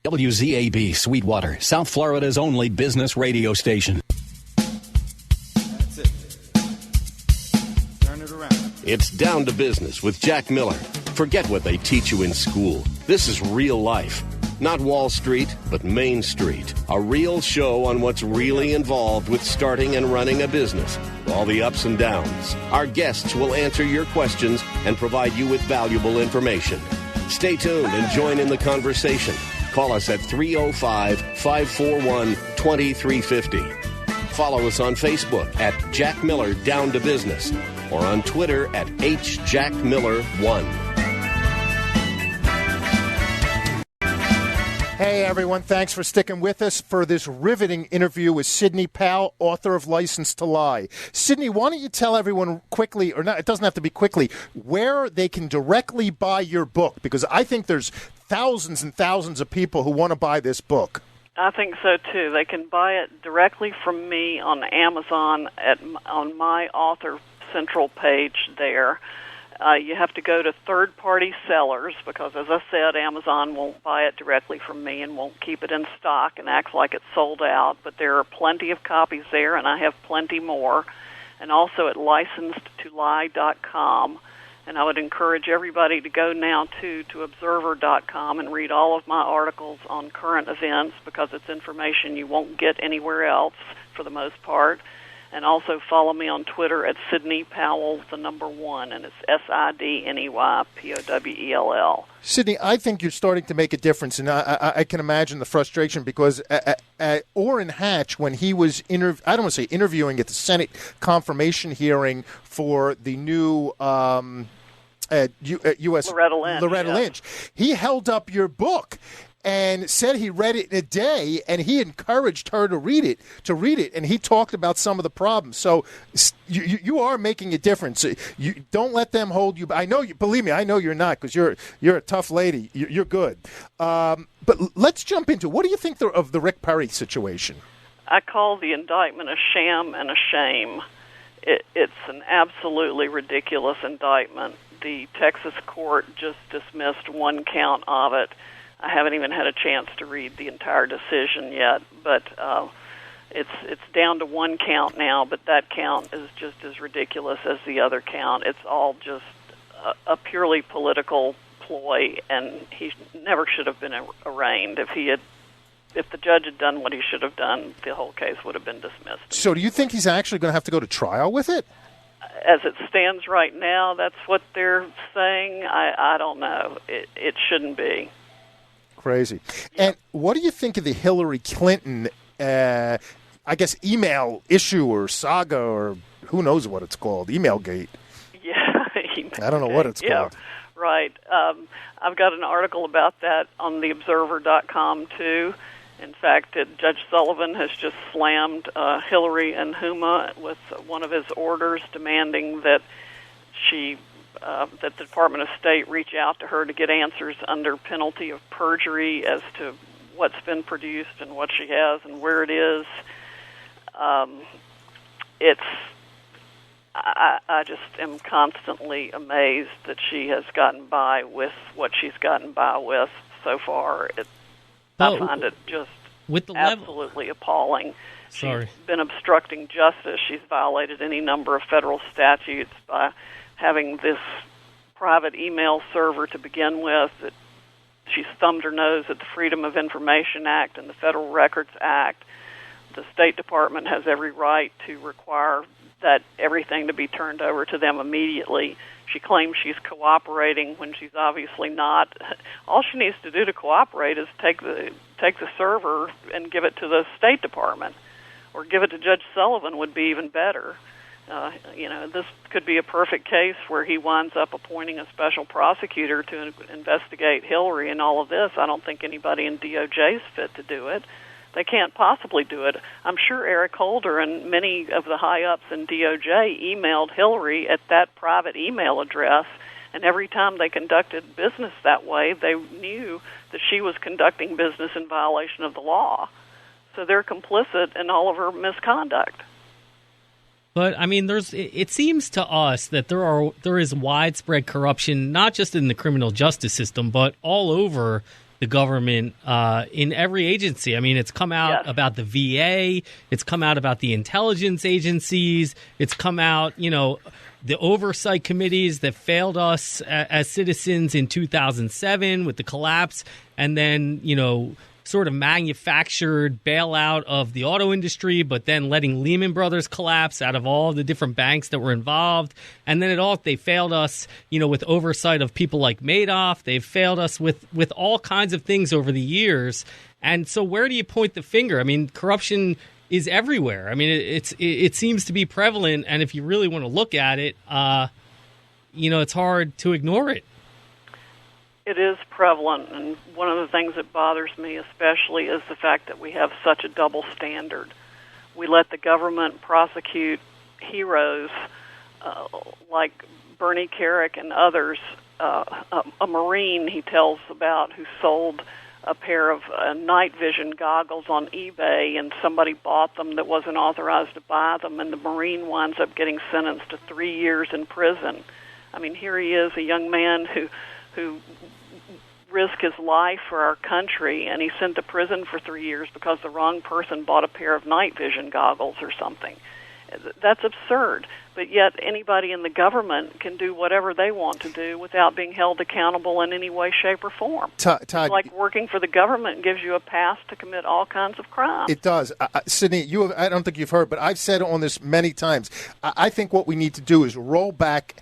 WZAB Sweetwater, South Florida's only business radio station. That's it. Turn it around. It's Down to Business with Jack Miller. Forget what they teach you in school. This is real life. Not Wall Street, but Main Street. A real show on what's really involved with starting and running a business. All the ups and downs. Our guests will answer your questions and provide you with valuable information. Stay tuned and join in the conversation. Call us at 305-541-2350. Follow us on Facebook at Jack Miller Down to Business or on Twitter at HJackMiller1. Hey, everyone. Thanks for sticking with us for this riveting interview with Sidney Powell, author of License to Lie. Sidney, why don't you tell everyone quickly, or not, it doesn't have to be quickly, where they can directly buy your book? Because I think there's thousands and thousands of people who want to buy this book. I think so, too. They can buy it directly from me on Amazon on my author central page there. You have to go to third-party sellers because, as I said, Amazon won't buy it directly from me and won't keep it in stock and acts like it's sold out. But there are plenty of copies there, and I have plenty more. And also at licensedtolie.com. And I would encourage everybody to go now, to observer.com and read all of my articles on current events because it's information you won't get anywhere else for the most part. And also follow me on Twitter at Sidney Powell, the number 1, and it's SIDNEYPOWELL. Sidney, I think you're starting to make a difference, and I can imagine the frustration because at Orrin Hatch, when he was, I don't want to say interviewing at the Senate confirmation hearing for the new U.S. Loretta Lynch, he held up your book and said he read it in a day, and he encouraged her to read it, and he talked about some of the problems. So you are making a difference. You don't let them hold you. I know you. Believe me, I know you're not because you're a tough lady. You're good. But let's jump into what do you think of the Rick Perry situation? I call the indictment a sham and a shame. It's an absolutely ridiculous indictment. The Texas court just dismissed one count of it. I haven't even had a chance to read the entire decision yet, but it's down to one count now, but that count is just as ridiculous as the other count. It's all just a purely political ploy, and he never should have been arraigned. If the judge had done what he should have done, the whole case would have been dismissed. So do you think he's actually going to have to go to trial with it? As it stands right now, that's what they're saying. I don't know. It shouldn't be. Crazy. And what do you think of the Hilary Clinton, I guess, email issue or saga or who knows what it's called, email gate? Yeah. I don't know what it's called. Right. I've got an article about that on theobserver.com, too. In fact, Judge Sullivan has just slammed Hillary and Huma with one of his orders demanding that that the Department of State reach out to her to get answers under penalty of perjury as to what's been produced and what she has and where it is. I just am constantly amazed that she has gotten by with what she's gotten by with so far. I find it just absolutely appalling. Sorry. She's been obstructing justice. She's violated any number of federal statutes by having this private email server to begin with. She's thumbed her nose at the Freedom of Information Act and the Federal Records Act. The State Department has every right to require that everything to be turned over to them immediately. She claims she's cooperating when she's obviously not. All she needs to do to cooperate is take the server and give it to the State Department, or give it to Judge Sullivan would be even better. This could be a perfect case where he winds up appointing a special prosecutor to investigate Hillary and all of this. I don't think anybody in DOJ is fit to do it. They can't possibly do it. I'm sure Eric Holder and many of the high-ups in DOJ emailed Hillary at that private email address, and every time they conducted business that way, they knew that she was conducting business in violation of the law. So they're complicit in all of her misconduct. But, I mean, it seems to us that there is widespread corruption, not just in the criminal justice system, but all over the government in every agency. I mean, it's come out about the VA. It's come out about the intelligence agencies. It's come out, the oversight committees that failed us as citizens in 2007 with the collapse, and then, sort of manufactured bailout of the auto industry, but then letting Lehman Brothers collapse out of all the different banks that were involved. And then they failed us, with oversight of people like Madoff. They've failed us with all kinds of things over the years. And so where do you point the finger? I mean, corruption is everywhere. I mean, it seems to be prevalent. And if you really want to look at it, it's hard to ignore it. It is prevalent, and one of the things that bothers me especially is the fact that we have such a double standard. We let the government prosecute heroes like Bernie Carrick and others. A Marine he tells about who sold a pair of night vision goggles on eBay, and somebody bought them that wasn't authorized to buy them, and the Marine winds up getting sentenced to 3 years in prison. I mean, here he is, a young man who risked his life for our country, and he's sent to prison for 3 years because the wrong person bought a pair of night vision goggles or something. That's absurd. But yet anybody in the government can do whatever they want to do without being held accountable in any way, shape, or form. Todd, like working for the government gives you a pass to commit all kinds of crimes. It does. Sidney, I don't think you've heard, but I've said on this many times. I think what we need to do is roll back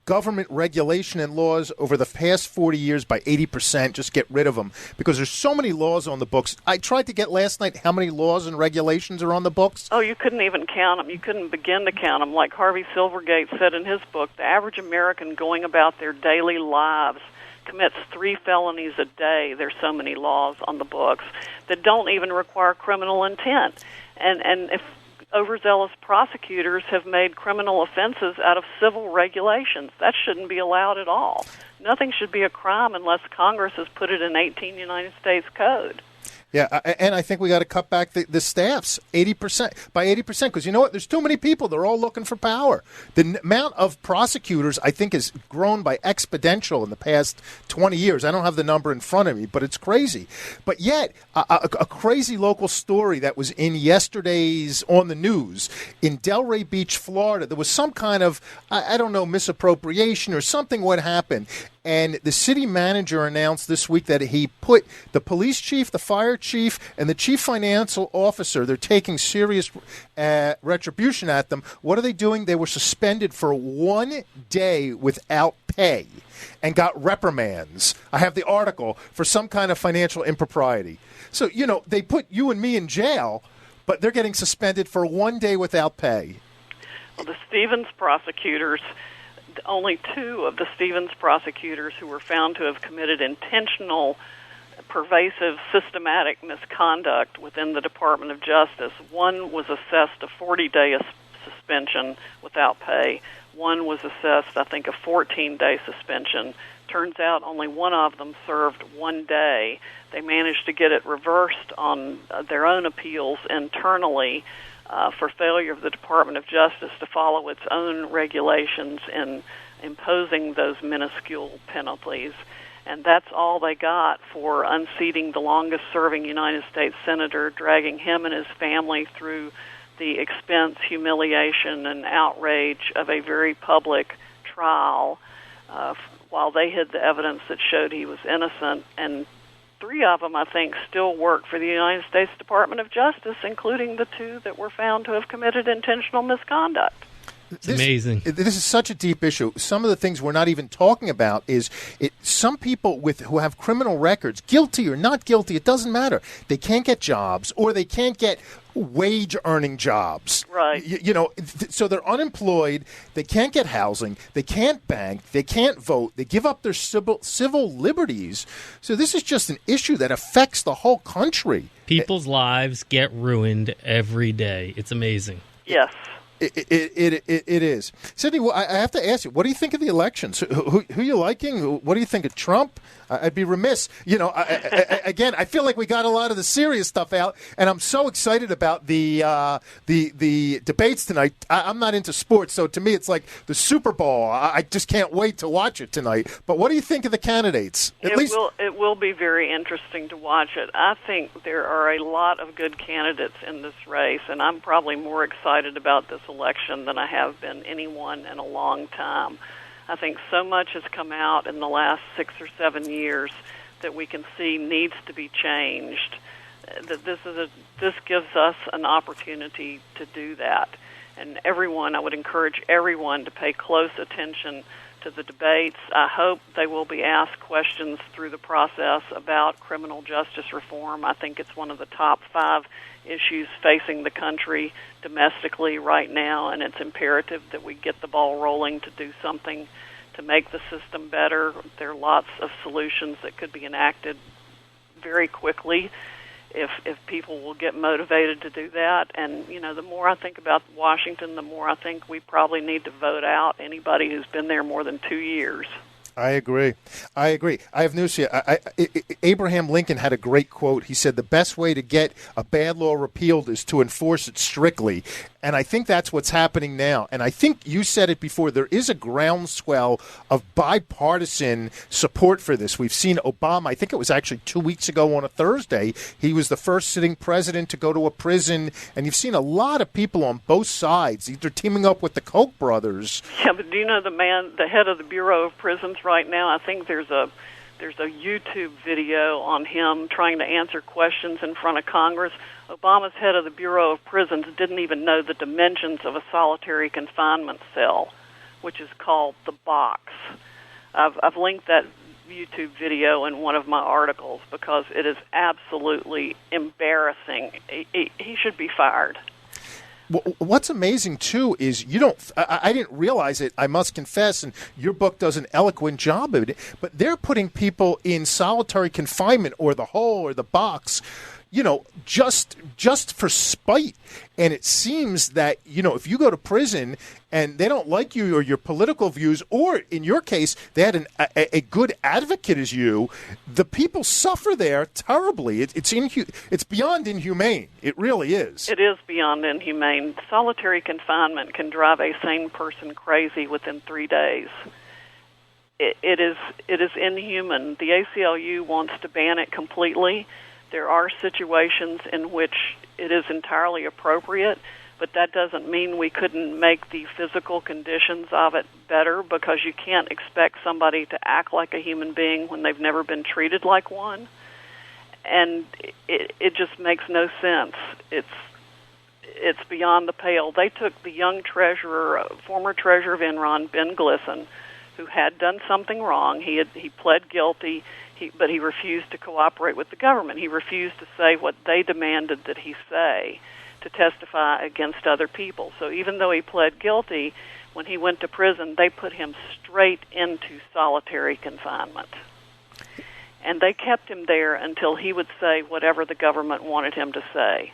government regulation and laws over the past 40 years by 80%, just get rid of them, because there's so many laws on the books. I tried to get last night how many laws and regulations are on the books. Oh, you couldn't even count them. You couldn't begin to count them. Like Harvey Silvergate said in his book, the average American going about their daily lives commits 3 felonies a day. There's so many laws on the books that don't even require criminal intent. And if overzealous prosecutors have made criminal offenses out of civil regulations, that shouldn't be allowed at all. Nothing should be a crime unless Congress has put it in 18 United States Code. Yeah, and I think we got to cut back the staffs 80% by 80%, because you know what? There's too many people. They're all looking for power. The amount of prosecutors, I think, has grown by exponential in the past 20 years. I don't have the number in front of me, but it's crazy. But yet, a crazy local story that was in yesterday's on the news in Delray Beach, Florida. There was some kind of, I don't know, misappropriation or something what happened. And the city manager announced this week that he put the police chief, the fire chief, and the chief financial officer, they're taking serious retribution at them. What are they doing? They were suspended for 1 day without pay and got reprimands. I have the article for some kind of financial impropriety. So, they put you and me in jail, but they're getting suspended for 1 day without pay. Well, the Stevens prosecutors, only 2 of the Stevens prosecutors who were found to have committed intentional, pervasive, systematic misconduct within the Department of Justice. One was assessed a 40-day suspension without pay. One was assessed, I think, a 14-day suspension. Turns out only one of them served 1 day. They managed to get it reversed on their own appeals internally for failure of the Department of Justice to follow its own regulations in imposing those minuscule penalties. And that's all they got for unseating the longest-serving United States senator, dragging him and his family through the expense, humiliation, and outrage of a very public trial while they hid the evidence that showed he was innocent. And 3 of them, I think, still work for the United States Department of Justice, including the 2 that were found to have committed intentional misconduct. It's amazing. This is such a deep issue. Some of the things we're not even talking about is some people who have criminal records, guilty or not guilty, it doesn't matter. They can't get jobs, or they can't get wage-earning jobs. Right. So they're unemployed. They can't get housing. They can't bank. They can't vote. They give up their civil liberties. So this is just an issue that affects the whole country. People's lives get ruined every day. It's amazing. Yes. It is. Sidney, well, I have to ask you, what do you think of the elections? Who you liking? What do you think of Trump? I'd be remiss. Again, I feel like we got a lot of the serious stuff out, and I'm so excited about the debates tonight. I'm not into sports, so to me it's like the Super Bowl. I just can't wait to watch it tonight. But what do you think of the candidates? It will be very interesting to watch it. I think there are a lot of good candidates in this race, and I'm probably more excited about this election than I have been anyone in a long time. I think so much has come out in the last 6 or 7 years that we can see needs to be changed. That this gives us an opportunity to do that. And I would encourage everyone to pay close attention to the debates. I hope they will be asked questions through the process about criminal justice reform. I think it's one of the top 5 issues facing the country domestically right now, and it's imperative that we get the ball rolling to do something to make the system better. There are lots of solutions that could be enacted very quickly if people will get motivated to do that. And, the more I think about Washington, the more I think we probably need to vote out anybody who's been there more than 2 years. I agree. I have news for you. Abraham Lincoln had a great quote. He said, the best way to get a bad law repealed is to enforce it strictly. And I think that's what's happening now. And I think you said it before. There is a groundswell of bipartisan support for this. We've seen Obama, I think it was actually 2 weeks ago on a Thursday, he was the first sitting president to go to a prison. And you've seen a lot of people on both sides, either teaming up with the Koch brothers. Yeah, but do you know the head of the Bureau of Prisons right now? I think there's a YouTube video on him trying to answer questions in front of Congress. Obama's head of the Bureau of Prisons didn't even know the dimensions of a solitary confinement cell, which is called the box. I've linked that YouTube video in one of my articles because it is absolutely embarrassing. He should be fired. What's amazing, too, is I didn't realize it, I must confess, and your book does an eloquent job of it, but they're putting people in solitary confinement or the hole or the box, just for spite. And it seems that, if you go to prison and they don't like you or your political views, or in your case, they had a good advocate as you, the people suffer there terribly. It's beyond inhumane. It really is. It is beyond inhumane. Solitary confinement can drive a sane person crazy within 3 days. It is inhuman. The ACLU wants to ban it completely. There are situations in which it is entirely appropriate, but that doesn't mean we couldn't make the physical conditions of it better, because you can't expect somebody to act like a human being when they've never been treated like one. And it just makes no sense. It's beyond the pale. They took the young former treasurer of Enron, Ben Glisson, who had done something wrong. He pled guilty. But he refused to cooperate with the government. He refused to say what they demanded that he say, to testify against other people. So even though he pled guilty, when he went to prison, they put him straight into solitary confinement. And they kept him there until he would say whatever the government wanted him to say.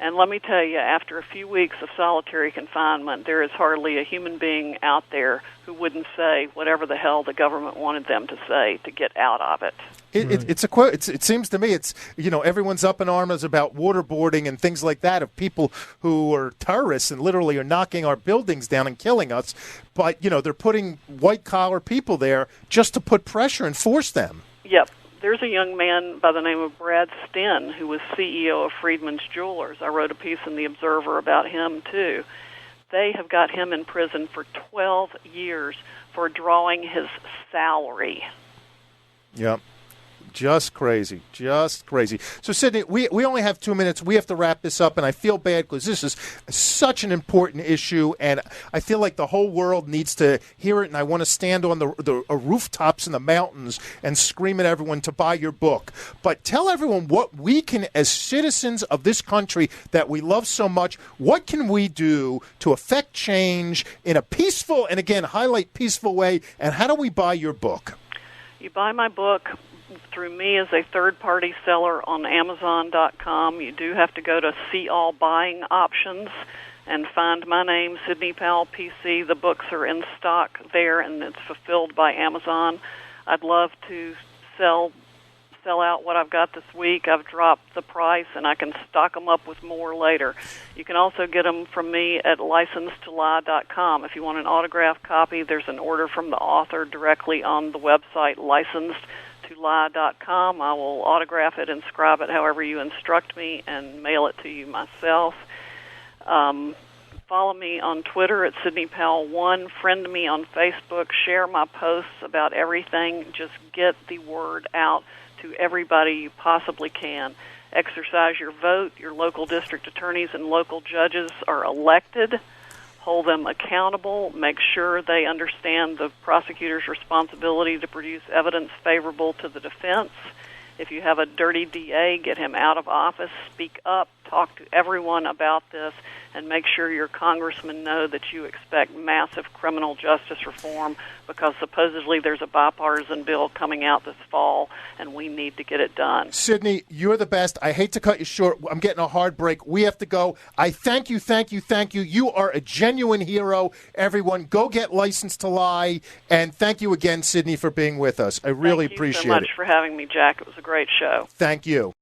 And let me tell you, after a few weeks of solitary confinement, there is hardly a human being out there who wouldn't say whatever the hell the government wanted them to say to get out of it. It's a quote. It seems to me it's, everyone's up in arms about waterboarding and things like that, of people who are terrorists and literally are knocking our buildings down and killing us. But, they're putting white-collar people there just to put pressure and force them. Yep. There's a young man by the name of Brad Stinn who was CEO of Friedman's Jewelers. I wrote a piece in The Observer about him, too. They have got him in prison for 12 years for drawing his salary. Yep. Just crazy. So, Sidney, we only have 2 minutes. We have to wrap this up, and I feel bad because this is such an important issue, and I feel like the whole world needs to hear it, and I want to stand on the rooftops in the mountains and scream at everyone to buy your book. But tell everyone what we can, as citizens of this country that we love so much, what can we do to affect change in a peaceful, and again, highlight peaceful way, and how do we buy your book? You buy my book through me as a third-party seller on Amazon.com. You do have to go to See All Buying Options and find my name, Sidney Powell, PC. The books are in stock there, and it's fulfilled by Amazon. I'd love to sell out what I've got this week. I've dropped the price, and I can stock them up with more later. You can also get them from me at licensedtolie.com. If you want an autographed copy, there's an order from the author directly on the website, licensedtolie.com. I will autograph it, inscribe it however you instruct me, and mail it to you myself. Follow me on Twitter at Sidney Powell 1. Friend me on Facebook. Share my posts about everything. Just get the word out to everybody you possibly can. Exercise your vote. Your local district attorneys and local judges are elected. Hold them accountable. Make sure they understand the prosecutor's responsibility to produce evidence favorable to the defense. If you have a dirty DA, get him out of office. Speak up. Talk to everyone about this, and make sure your congressmen know that you expect massive criminal justice reform, because supposedly there's a bipartisan bill coming out this fall, and we need to get it done. Sidney, you're the best. I hate to cut you short. I'm getting a hard break. We have to go. I thank you, thank you, thank you. You are a genuine hero. Everyone, go get License to Lie. And thank you again, Sidney, for being with us. I really appreciate it. Thank you so much for having me, Jack. It was a great show. Thank you.